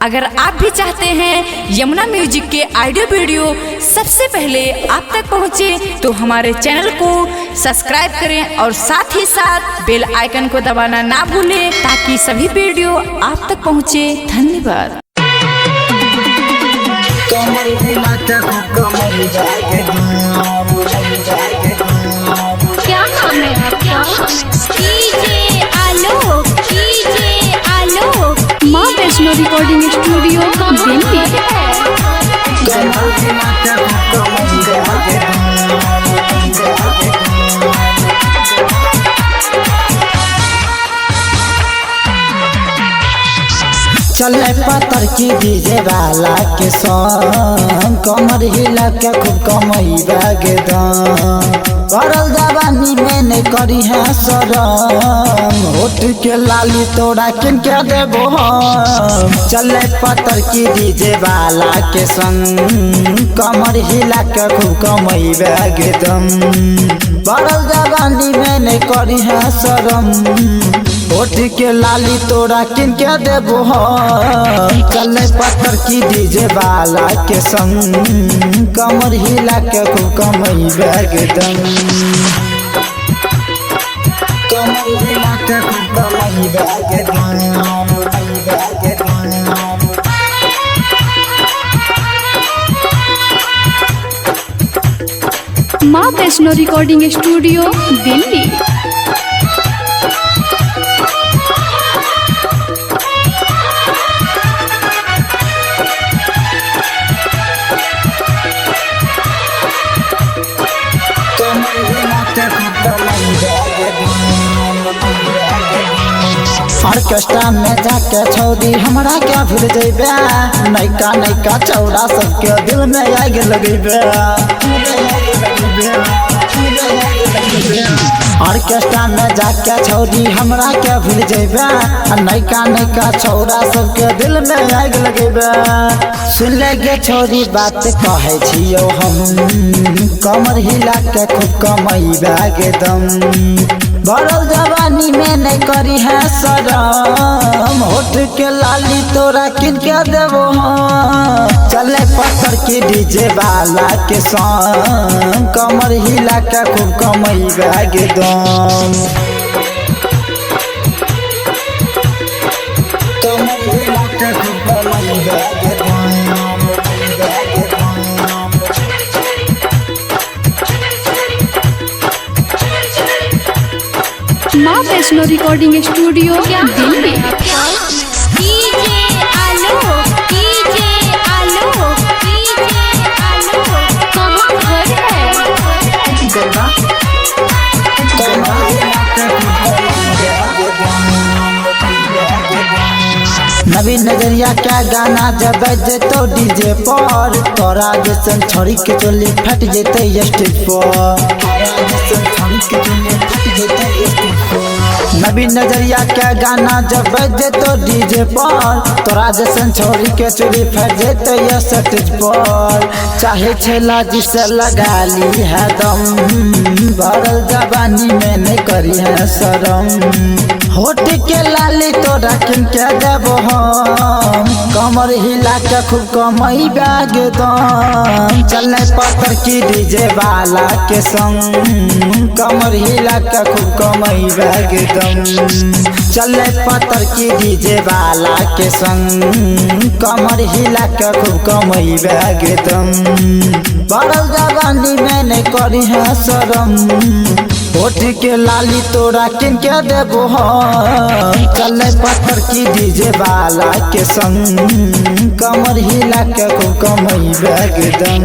अगर आप भी चाहते हैं यमुना म्यूजिक के ऑडियो वीडियो सबसे पहले आप तक पहुंचे, तो हमारे चैनल को सब्सक्राइब करें और साथ ही साथ बेल आइकन को दबाना ना भूलें, ताकि सभी वीडियो आप तक पहुंचे। धन्यवाद। क्या नाम है आपका? आलोक माँ वैष्णो रिकॉर्डिंग स्टूडियो दिल्ली। चले पत्थर की डीजे वाला के संग, कमर हिला के खूब कमई बागेदान। करल जवानी में नहीं करी है शरम, होठ के लाली तोड़ा किन के देबो हम। चले पत्थर की डीजे वाला के संग, कमर हिला के खूब कमई बागेदान। करल जवानी में नहीं करी है शरम, होठ के लाली तोड़ा किन के देबो हम। चले पत्थर की डीजे वाला के संग, कमर हिला के खूब कमई बागेदान। कमर हिला के खूब कमई बागेदान। माँ Vaishno recording studio Delhi. Orchestra में जाके छौदी हमरा क्या भूल जेबे, नैका नैका चौड़ा सबके दिल में आग लगेबे। ऑर्केस्ट्रा में जाके छौदी हमरा क्या भूल जेबे, नैका नैका छौड़ा सबके दिल में आग लगेबे। सुन लेगे छोरी बात कहे छियो हम, कमर हिला के खूब कमई बागेदान। भरल जवानी में नहीं करी है शरम, होठ के लाली तोरा किन के देबो हम। चले पत्थर की डीजे वाला के संग, कमर हिला के खूब कमई बागेदान। कमर हिला के खूब कमई बागेदान। माँ वैष्णो रिकॉर्डिंग स्टूडियो दिल्ली। कहाँ घर है? नवीन नजरिया क्या गाना जब बजे तो डीजे पर, तोरा जैसन छोड़ी के चोली फट जेते स्टेज पर। नवीन नजरिया क्या गाना जब बजे तो डीजे पर, तोरा जैसन छोड़ी के चोली फट जेते स्टेज पर। चाहे छेला जिसे लगा ली है दम, भरल जवानी में नहीं करी है शरम। होठ के लाली तोरा किन के देबो हम, कमर हिला के खूब कमई बागेदान। चले पत्थर की डीजे वाला के संग, कमर हिला के खूब कमई बागेदान। चले पत्थर की डीजे वाला के संग, कमर हिला के खूब कमई बागेदान। भरल जवानी में नहीं करी है शरम, होठ के लाली तोरा किन के देबो हम। चले पत्थर की डीजे वाला के संग, कमर हिला के खूब कमई बागेदान।